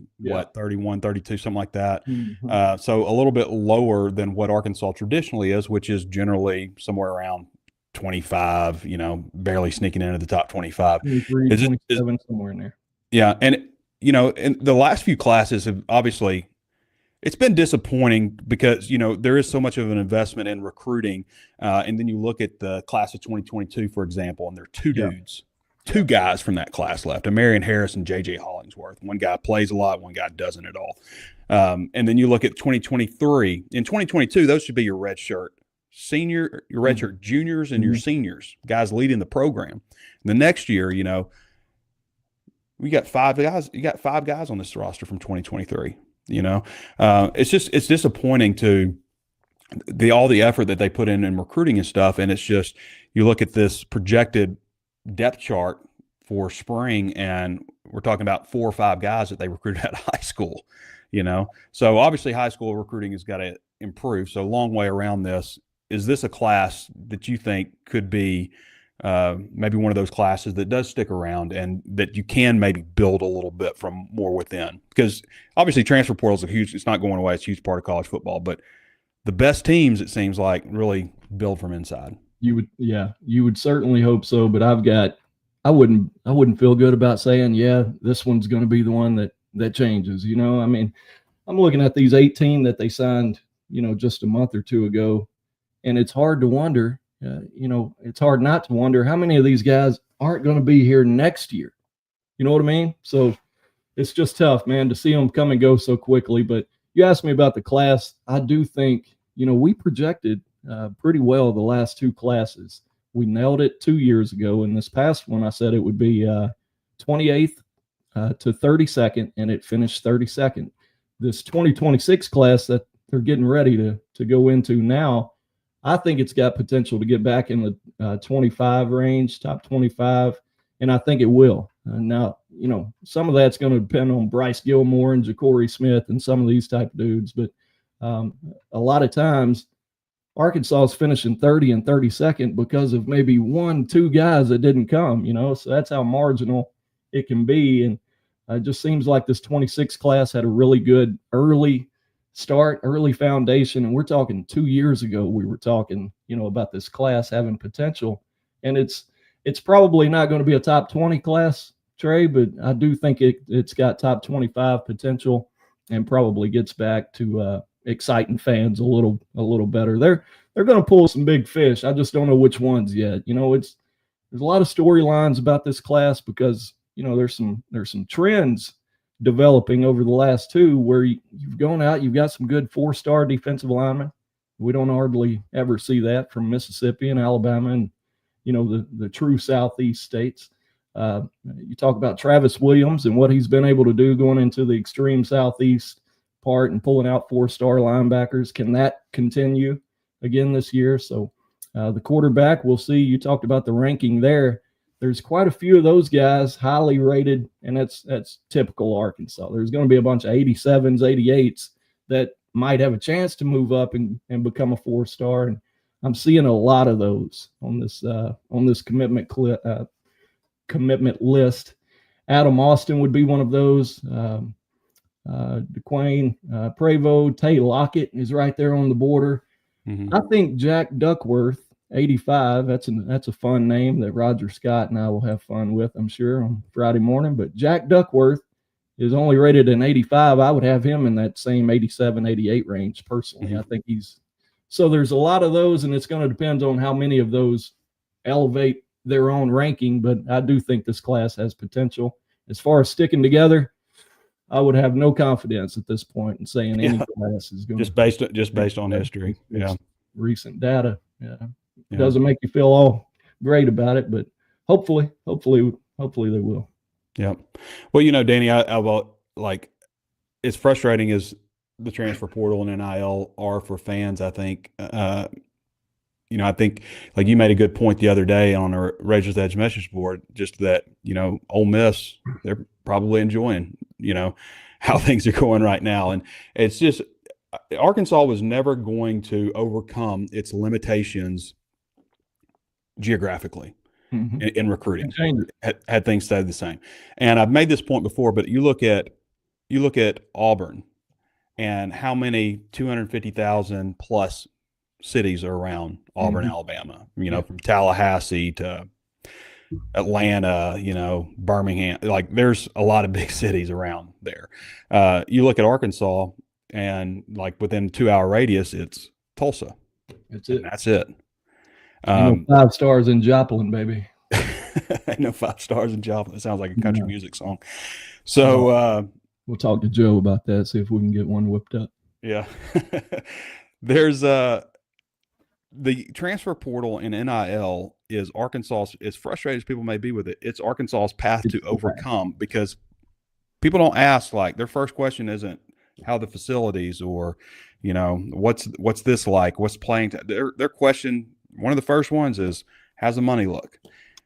31, 32, something like that. Mm-hmm. So a little bit lower than what Arkansas traditionally is, which is generally somewhere around 25, barely sneaking into the top 25. 23, 27, somewhere in there. Yeah. And, and the last few classes have obviously, It's been disappointing because, there is so much of an investment in recruiting. And then you look at the class of 2022, for example, and there are two guys from that class left, Marion Harris and J.J. Hollingsworth. One guy plays a lot, one guy doesn't at all. And then you look at 2023. In 2022, those should be your redshirt juniors and your seniors, guys leading the program. And the next year, we got 5 guys. You got 5 guys on this roster from 2023. It's disappointing to all the effort that they put in recruiting and stuff. And it's just, you look at this projected depth chart for spring, and we're talking about 4 or 5 guys that they recruited out of high school, So obviously high school recruiting has got to improve. So a long way around this. Is this a class that you think could be maybe one of those classes that does stick around and that you can maybe build a little bit from more within? Because obviously transfer portal is it's not going away. It's a huge part of college football, but the best teams, it seems like, really build from inside. You would certainly hope so. But I wouldn't feel good about saying, this one's going to be the one that changes. I mean, I'm looking at these 18 that they signed, just a month or two ago, and it's hard to wonder. It's hard not to wonder how many of these guys aren't going to be here next year. You know what I mean? So it's just tough, man, to see them come and go so quickly. But you asked me about the class. I do think, we projected pretty well the last 2 classes. We nailed it 2 years ago. And this past one, I said it would be 28th to 32nd, and it finished 32nd. This 2026 class that they're getting ready to go into now, I think it's got potential to get back in the 25 range, top 25, and I think it will. Now, some of that's going to depend on Bryce Gilmore and Ja'Cory Smith and some of these type of dudes, but a lot of times Arkansas is finishing 30 and 32nd because of maybe 1-2 guys that didn't come, so that's how marginal it can be. And it just seems like this 26 class had a really good early foundation. And we're talking 2 years ago, we were talking, about this class having potential, and it's probably not going to be a top 20 class, Trey, but I do think it's got top 25 potential and probably gets back to exciting fans a little better. They're going to pull some big fish. I just don't know which ones yet. There's a lot of storylines about this class because, there's some trends developing over the last 2 where you've gone out, you've got some good 4-star defensive linemen. We don't hardly ever see that from Mississippi and Alabama and, the true Southeast states. You talk about Travis Williams and what he's been able to do going into the extreme Southeast part and pulling out 4-star linebackers. Can that continue again this year? So the quarterback, we'll see. You talked about the ranking there. There's quite a few of those guys highly rated, and that's typical Arkansas. There's going to be a bunch of 87s, 88s that might have a chance to move up and become a 4-star. And I'm seeing a lot of those on this commitment list. Adam Austin would be one of those. DeQuain Prevost, Tay Lockett is right there on the border. Mm-hmm. I think Jack Duckworth, 85, that's a fun name that Roger Scott and I will have fun with, I'm sure, on Friday morning. But Jack Duckworth is only rated an 85. I would have him in that same 87, 88 range personally. Mm-hmm. I think so there's a lot of those, and it's going to depend on how many of those elevate their own ranking. But I do think this class has potential. As far as sticking together, I would have no confidence at this point in saying any class is going just based on history. Yeah, recent data. Yeah. It doesn't make you feel all great about it, but hopefully they will. Yeah. Well, Danny, I like, as frustrating as the transfer portal and NIL are for fans, I think, I think, like, you made a good point the other day on our Razor's Edge message board, just that, Ole Miss, they're probably enjoying, how things are going right now. And it's just, Arkansas was never going to overcome its limitations geographically in recruiting had things stayed the same. And I've made this point before, but you look at Auburn and how many 250,000 plus cities are around Auburn, Alabama, from Tallahassee to Atlanta, Birmingham, like there's a lot of big cities around there. You look at Arkansas and like within 2-hour radius, it's Tulsa. That's it. And that's it. Ain't no 5 stars in Joplin, baby. Ain't no 5 stars in Joplin. It sounds like a country music song. So we'll talk to Joe about that, see if we can get one whipped up. Yeah. There's the transfer portal in NIL is Arkansas's, as frustrated as people may be with it, it's Arkansas's path to overcome, because people don't ask, like, their first question isn't how the facilities or, you know, what's this like, what's playing their question, one of the first ones is, how's the money look?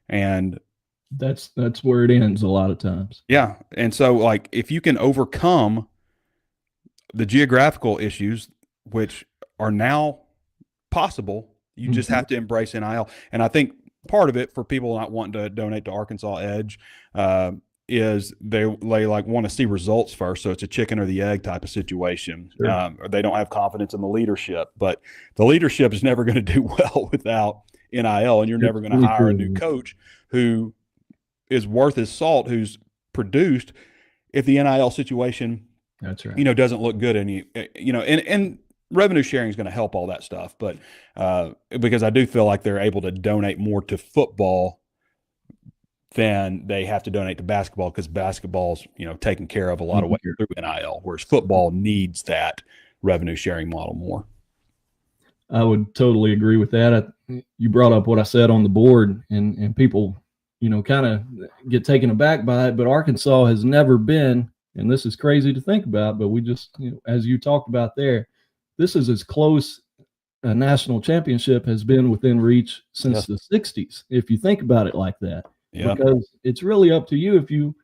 And that's where it ends a lot of times. Yeah. And so, like, if you can overcome the geographical issues, which are now possible, you just have to embrace NIL. And I think part of it for people not wanting to donate to Arkansas Edge is they like want to see results first. So it's a chicken or the egg type of situation. Sure. They don't have confidence in the leadership, but the leadership is never going to do well without NIL, and you're never going to hire a new coach who is worth his salt, who's produced, if the NIL situation, that's right, you know, doesn't look good any, you know, and revenue sharing is going to help all that stuff. But because I do feel like they're able to donate more to football than they have to donate to basketball, because basketball's, you know, taken care of a lot of way through NIL, whereas football needs that revenue sharing model more. I would totally agree with that. You brought up what I said on the board, and people, you know, kind of get taken aback by it, but Arkansas has never been, and this is crazy to think about, but we just, you know, as you talked about there, this is as close a national championship has been within reach since the 60s, if you think about it like that. Because it's really up to you. If you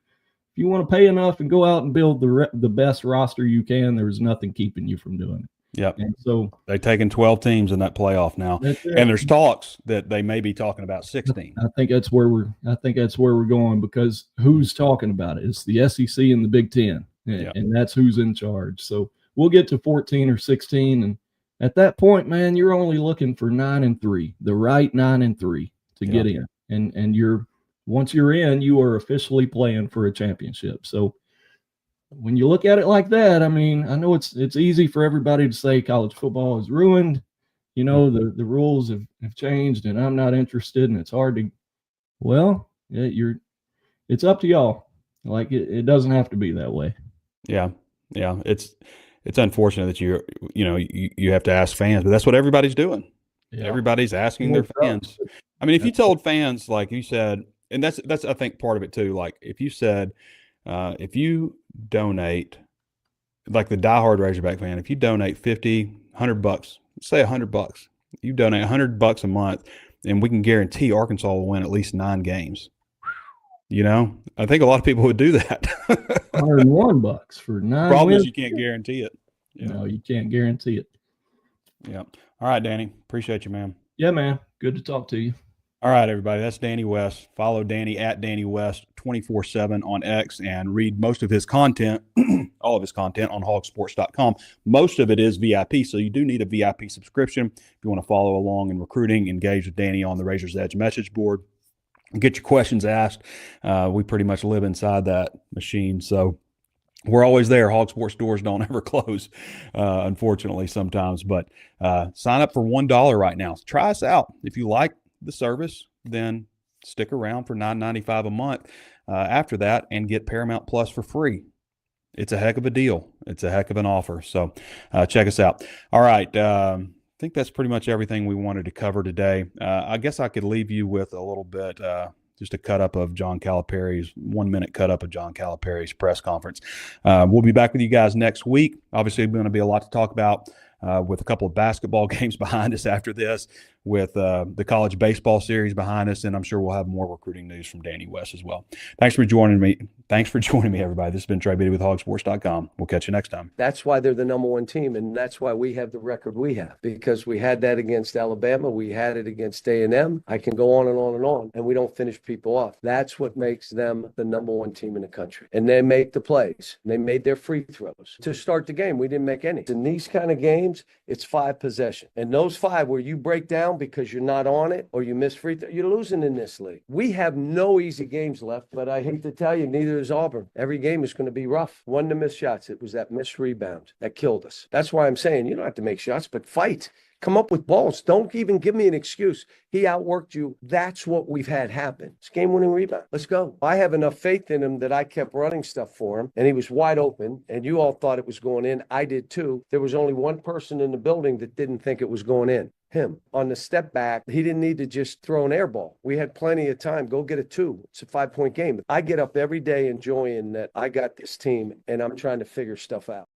want to pay enough and go out and build the best roster you can, there's nothing keeping you from doing it. Yep. And so they've taken 12 teams in that playoff now, and there's talks that they may be talking about 16. I think that's where we're going, because who's talking about it? It's the SEC and the Big Ten, and that's who's in charge. So we'll get to 14 or 16, and at that point, man, you're only looking for 9-3, the right 9-3 to get in, and once you're in, you are officially playing for a championship. So when you look at it like that, I mean, I know it's easy for everybody to say college football is ruined. You know, the rules have changed, and I'm not interested, and it's hard to. Well, it's up to y'all. Like it doesn't have to be that way. Yeah. It's unfortunate that you have to ask fans, but that's what everybody's doing. Yeah. Everybody's asking their fans. I mean, if you told fans, like you said, and that's I think part of it too. Like if you said, if you donate, like the diehard Razorback fan, if you donate $50, $100, say $100, you donate $100 a month, and we can guarantee Arkansas will win at least 9 games. You know, I think a lot of people would do that. $101 for 9. Problem is you can't guarantee it. No, you can't guarantee it. Yeah. All right, Danny. Appreciate you, man. Yeah, man. Good to talk to you. All right, everybody. That's Danny West. Follow Danny at Danny West 24/7 on X and read most of his content, all of his content on HawgSports.com. Most of it is VIP, so you do need a VIP subscription if you want to follow along in recruiting, engage with Danny on the Razor's Edge message board, get your questions asked. We pretty much live inside that machine, so we're always there. Hog Sports doors don't ever close, unfortunately, sometimes. But sign up for $1 right now. Try us out. If you like the service, then stick around for $9.95 a month after that and get Paramount Plus for free. It's a heck of a deal. It's a heck of an offer. So check us out. All right. I think that's pretty much everything we wanted to cover today. I guess I could leave you with a little bit, just a cut up of John Calipari's 1-minute cut up of John Calipari's press conference. We'll be back with you guys next week. Obviously, going to be a lot to talk about with a couple of basketball games behind us after this, with the college baseball series behind us, and I'm sure we'll have more recruiting news from Danny West as well. Thanks for joining me. Everybody. This has been Trey Biddy with HawgSports.com. We'll catch you next time. That's why they're the number one team, and that's why we have the record we have, because we had that against Alabama. We had it against A&M. I can go on and on and on, and we don't finish people off. That's what makes them the number one team in the country. And they make the plays. They made their free throws. To start the game, we didn't make any. In these kind of games, it's 5 possessions. And those 5 where you break down because you're not on it or you miss free throw, you're losing in this league. We have no easy games left, but I hate to tell you, neither is Auburn. Every game is going to be rough. One to miss shots. It was that missed rebound that killed us. That's why I'm saying you don't have to make shots, but fight. Come up with balls. Don't even give me an excuse. He outworked you. That's what we've had happen. It's game-winning rebound. Let's go. I have enough faith in him that I kept running stuff for him, and he was wide open, and you all thought it was going in. I did too. There was only one person in the building that didn't think it was going in. Him. On the step back, he didn't need to just throw an air ball. We had plenty of time. Go get a 2. It's a 5-point game. I get up every day enjoying that I got this team, and I'm trying to figure stuff out.